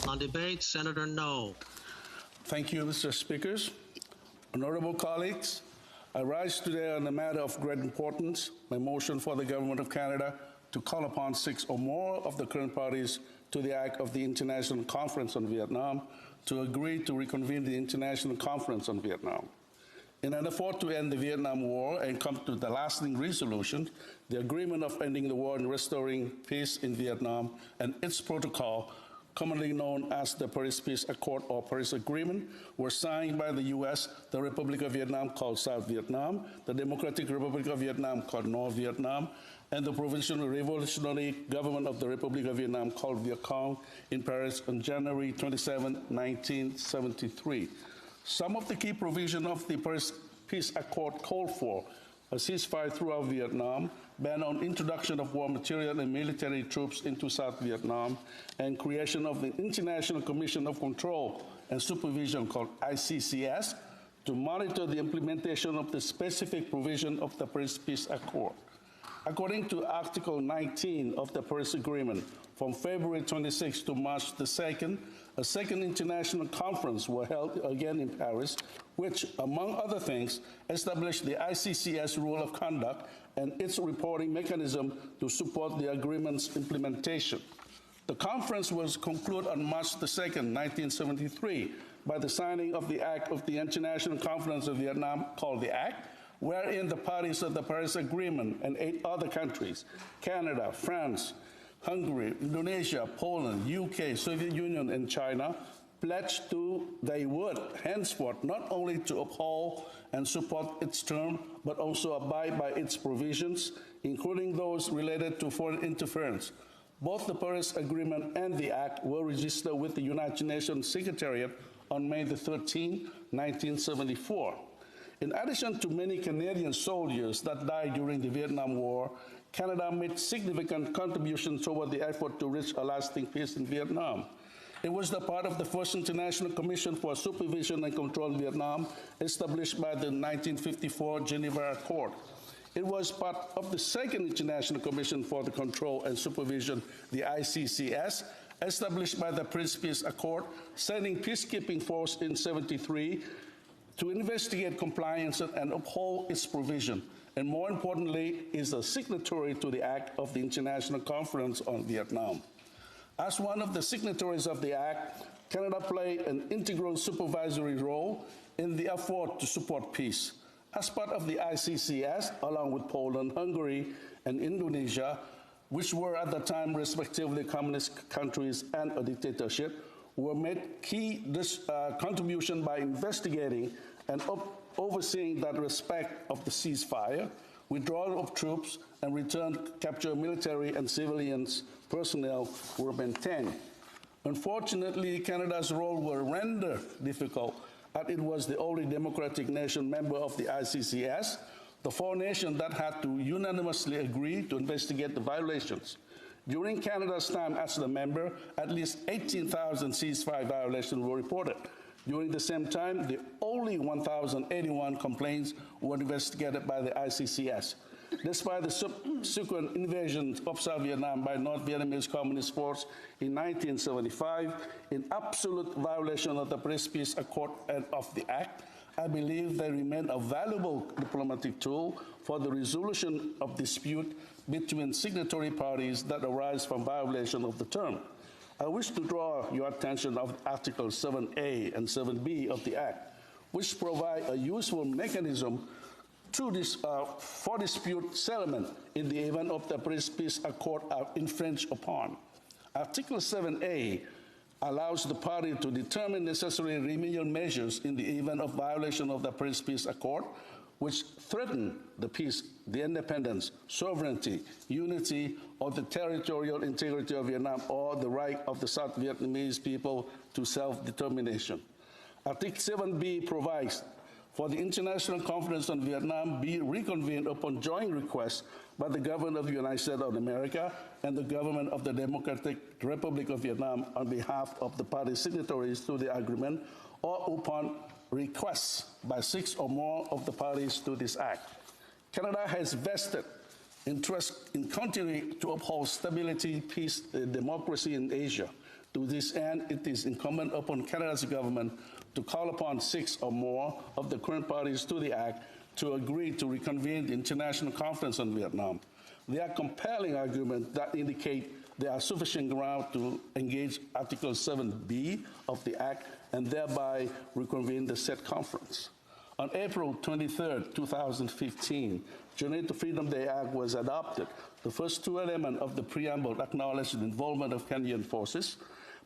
On debate, Senator No. Thank you, Mr. Speakers. Honorable colleagues, I rise today on a matter of great importance, my motion for the Government of Canada to call upon 6 or more of the current parties to the Act of the International Conference on Vietnam to agree to reconvene the International Conference on Vietnam. In an effort to end the Vietnam War and come to the lasting resolution, the agreement of ending the war and restoring peace in Vietnam and its protocol, commonly known as the Paris Peace Accord or Paris Agreement, were signed by the U.S., the Republic of Vietnam called South Vietnam, the Democratic Republic of Vietnam called North Vietnam, and the Provisional Revolutionary Government of the Republic of Vietnam called Viet Cong in Paris on January 27, 1973. Some of the key provisions of the Paris Peace Accord called for a ceasefire throughout Vietnam, ban on introduction of war material and military troops into South Vietnam, and creation of the International Commission of Control and Supervision called ICCS to monitor the implementation of the specific provision of the Paris Peace Accord. According to Article 19 of the Paris Agreement, from February 26 to March the 2nd, a second international conference was held again in Paris, which, among other things, established the ICCS rule of conduct and its reporting mechanism to support the agreement's implementation. The conference was concluded on March the 2nd, 1973, by the signing of the Act of the International Conference of Vietnam, called the Act, wherein the parties of the Paris Agreement and 8 other countries, Canada, France, Hungary, Indonesia, Poland, UK, Soviet Union, and China, pledged they would henceforth not only to uphold and support its term, but also abide by its provisions, including those related to foreign interference. Both the Paris Agreement and the Act were registered with the United Nations Secretariat on May the 13th, 1974. In addition to many Canadian soldiers that died during the Vietnam War, Canada made significant contributions toward the effort to reach a lasting peace in Vietnam. It was the part of the First International Commission for Supervision and Control in Vietnam, established by the 1954 Geneva Accord. It was part of the Second International Commission for the Control and Supervision, the ICCS, established by the Paris Peace Accord, sending peacekeeping force in 1973 to investigate compliance and uphold its provision, and more importantly, is a signatory to the Act of the International Conference on Vietnam. As one of the signatories of the Act, Canada played an integral supervisory role in the effort to support peace. As part of the ICCS, along with Poland, Hungary, and Indonesia, which were at the time respectively communist countries and a dictatorship, were made key contribution by investigating and overseeing that respect of the ceasefire, withdrawal of troops, and return captured military and civilians personnel were maintained. Unfortunately, Canada's role was rendered difficult as it was the only democratic nation member of the ICCS, the 4 nations that had to unanimously agree to investigate the violations. During Canada's time as the member, at least 18,000 ceasefire violations were reported. During the same time, only 1,081 complaints were investigated by the ICCS. Despite the subsequent invasion of South Vietnam by North Vietnamese Communist force in 1975, in absolute violation of the Paris Peace Accord and of the Act, I believe they remain a valuable diplomatic tool for the resolution of dispute between signatory parties that arise from violation of the term. I wish to draw your attention to Articles 7A and 7B of the Act, which provide a useful mechanism for dispute settlement in the event of the Paris Peace Accord are infringed upon. Article 7A allows the party to determine necessary remedial measures in the event of violation of the Paris Peace Accord, which threaten the peace, the independence, sovereignty, unity, or the territorial integrity of Vietnam, or the right of the South Vietnamese people to self-determination. Article 7B provides for the International Conference on Vietnam be reconvened upon joint request by the government of the United States of America and the government of the Democratic Republic of Vietnam on behalf of the party signatories to the agreement, or upon requests by 6 or more of the parties to this act. Canada has vested interest in continuing to uphold stability, peace, and democracy in Asia. To this end, it is incumbent upon Canada's government to call upon 6 or more of the current parties to the Act to agree to reconvene the International Conference on Vietnam. There are compelling arguments that indicate there are sufficient ground to engage Article 7B of the Act and thereby reconvene the said conference. On April 23, 2015, Journey to Freedom Day Act was adopted. The first 2 elements of the preamble acknowledged the involvement of Kenyan forces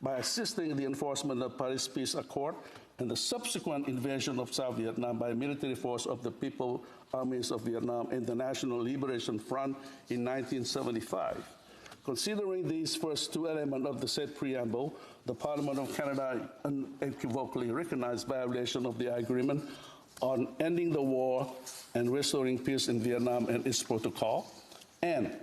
by assisting in the enforcement of Paris Peace Accord and the subsequent invasion of South Vietnam by military force of the People's Armies of Vietnam and the National Liberation Front in 1975. Considering these first 2 elements of the said preamble, the Parliament of Canada unequivocally recognized violation of the agreement on ending the war and restoring peace in Vietnam and its protocol, and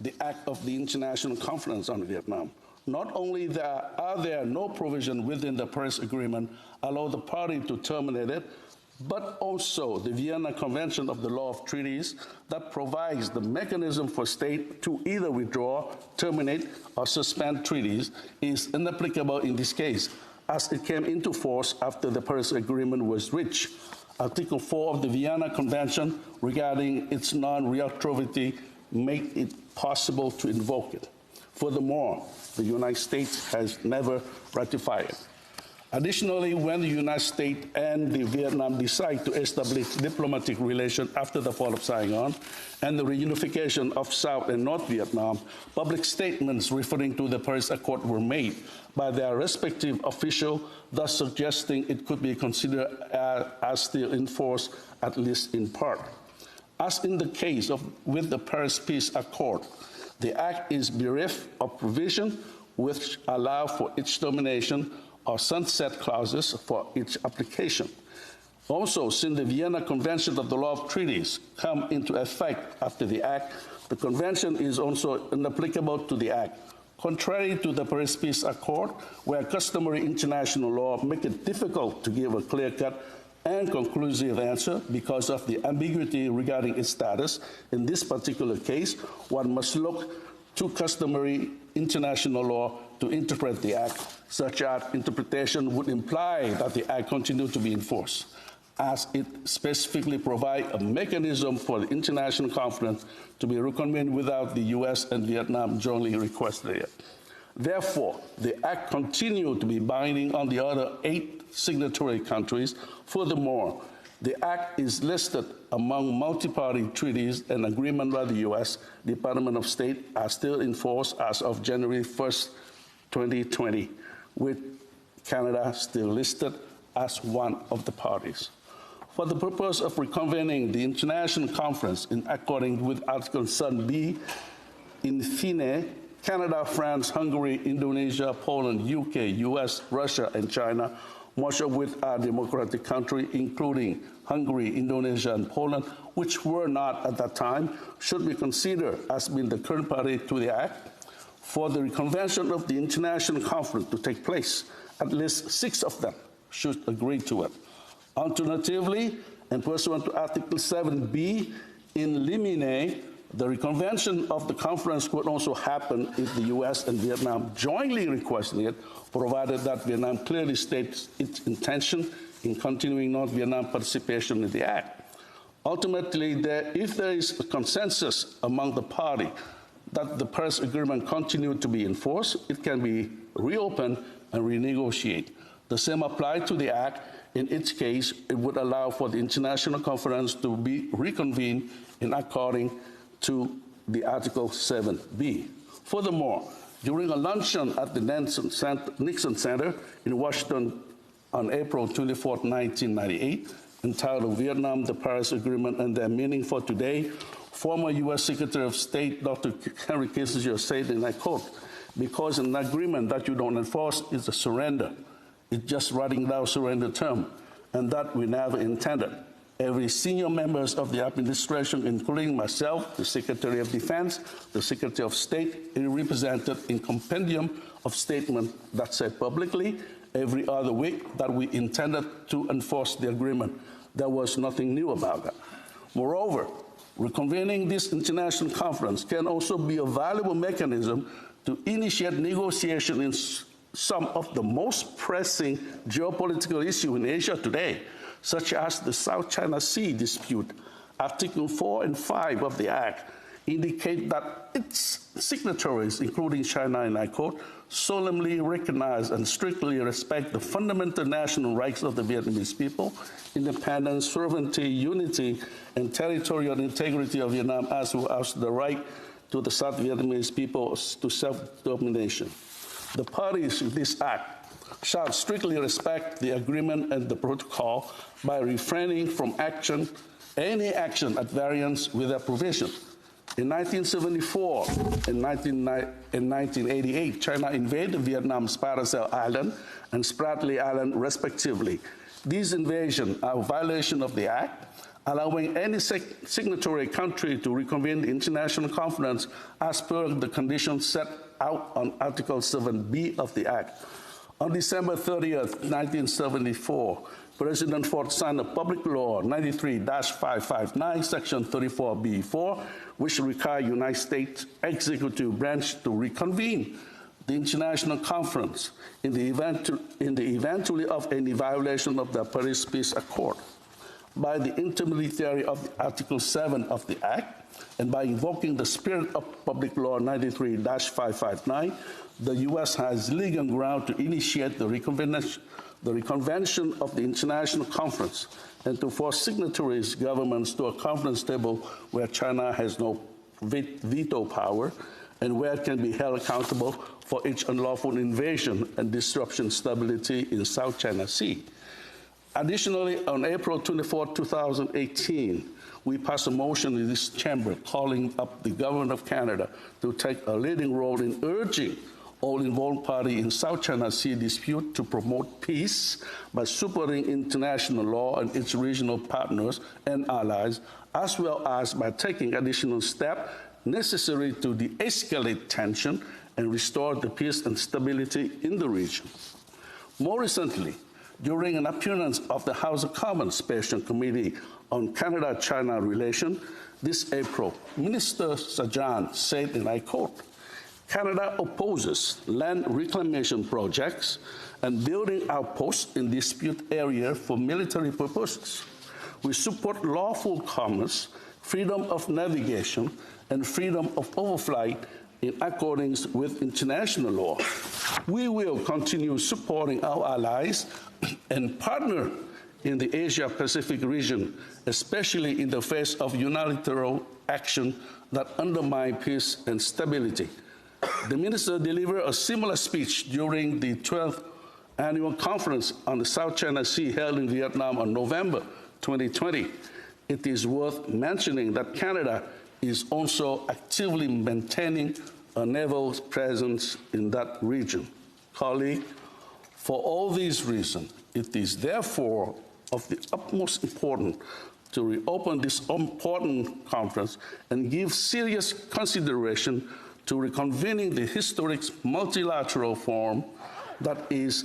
the Act of the International Conference on Vietnam. Not only are there no provision within the Paris Agreement allow the party to terminate it, but also the Vienna Convention of the Law of Treaties that provides the mechanism for state to either withdraw, terminate, or suspend treaties is inapplicable in this case, as it came into force after the Paris Agreement was reached. Article 4 of the Vienna Convention regarding its non-retroactivity made it possible to invoke it. Furthermore, the United States has never ratified it. Additionally, when the United States and Vietnam decide to establish diplomatic relations after the fall of Saigon and the reunification of South and North Vietnam, public statements referring to the Paris Accord were made by their respective officials, thus suggesting it could be considered as still in force, at least in part. As in the case with the Paris Peace Accord, the Act is bereft of provision which allow for its termination or sunset clauses for its application. Also, since the Vienna Convention of the Law of Treaties come into effect after the Act, the Convention is also inapplicable to the Act. Contrary to the Paris Peace Accord, where customary international law make it difficult to give a clear-cut and conclusive answer because of the ambiguity regarding its status, in this particular case, one must look to customary international law to interpret the Act. Such an interpretation would imply that the Act continues to be enforced, as it specifically provides a mechanism for the international conference to be reconvened without the U.S. and Vietnam jointly requesting it. Therefore, the Act continues to be binding on the other 8 signatory countries. Furthermore, the Act is listed among multi-party treaties and agreements by the U.S. Department of State are still in force as of January 1st, 2020, with Canada still listed as one of the parties. For the purpose of reconvening the international conference in accordance with Article 7B, in fine, Canada, France, Hungary, Indonesia, Poland, UK, US, Russia, and China, most of which are democratic countries, including Hungary, Indonesia, and Poland, which were not at that time, should be considered as being the current party to the Act. For the reconvention of the international conference to take place, at least 6 of them should agree to it. Alternatively, and pursuant to Article 7B, in limine, the reconvention of the conference could also happen if the U.S. and Vietnam jointly requesting it, provided that Vietnam clearly states its intention in continuing North Vietnam participation in the Act. Ultimately, if there is a consensus among the parties that the Paris Agreement continues to be enforced, it can be reopened and renegotiated. The same applies to the Act. In its case, it would allow for the international conference to be reconvened in according to the Article 7B. Furthermore, during a luncheon at the Nixon Center in Washington on April 24, 1998, entitled Vietnam, the Paris Agreement and Their Meaning for Today, former U.S. Secretary of State Dr. Henry Kissinger said, and I quote, "Because an agreement that you don't enforce is a surrender. It's just writing down surrender term, and that we never intended. Every senior members of the administration, including myself, the Secretary of Defense, the Secretary of State, is represented in compendium of statements that said publicly every other week that we intended to enforce the agreement. There was nothing new about that. Moreover, reconvening this international conference can also be a valuable mechanism to initiate negotiation in some of the most pressing geopolitical issues in Asia today, such as the South China Sea dispute. Article 4 and 5 of the Act indicate that its signatories, including China, and I quote, solemnly recognize and strictly respect the fundamental national rights of the Vietnamese people, independence, sovereignty, unity, and territorial integrity of Vietnam, as well as the right to the South Vietnamese people to self-determination. The parties to this act shall strictly respect the agreement and the protocol by refraining from any action at variance with their provision. In 1974 and 1988, China invaded Vietnam's Paracel Island and Spratly Island, respectively. These invasions are a violation of the Act, allowing any signatory country to reconvene the international conference as per the conditions set out on Article 7B of the Act. On December 30th, 1974, President Ford signed a public law 93-559, Section 34B4, which required United States executive branch to reconvene the international conference in the eventuality of any violation of the Paris Peace Accord. By the intermediary of Article 7 of the Act, and by invoking the spirit of Public Law 93-559, the U.S. has legal ground to initiate the reconvention of the international conference and to force signatories governments to a conference table where China has no veto power and where it can be held accountable for each unlawful invasion and disruption stability in South China Sea. Additionally, on April 24, 2018, we passed a motion in this chamber calling up the government of Canada to take a leading role in urging all involved parties in South China Sea dispute to promote peace by supporting international law and its regional partners and allies, as well as by taking additional steps necessary to de-escalate tension and restore the peace and stability in the region. More recently, during an appearance of the House of Commons Special Committee on Canada-China relations this April, Minister Sajjan said, and I quote, Canada opposes land reclamation projects and building outposts in dispute areas for military purposes. We support lawful commerce, freedom of navigation, and freedom of overflight in accordance with international law. We will continue supporting our allies and partner in the Asia-Pacific region, especially in the face of unilateral action that undermine peace and stability. The minister delivered a similar speech during the 12th annual conference on the South China Sea held in Vietnam on November 2020. It is worth mentioning that Canada is also actively maintaining a naval presence in that region. Colleague, for all these reasons, it is therefore of the utmost importance to reopen this important conference and give serious consideration to reconvening the historic multilateral forum that is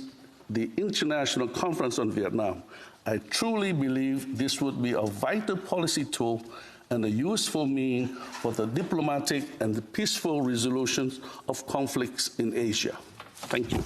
the International Conference on Vietnam. I truly believe this would be a vital policy tool and a useful means for the diplomatic and the peaceful resolution of conflicts in Asia. Thank you.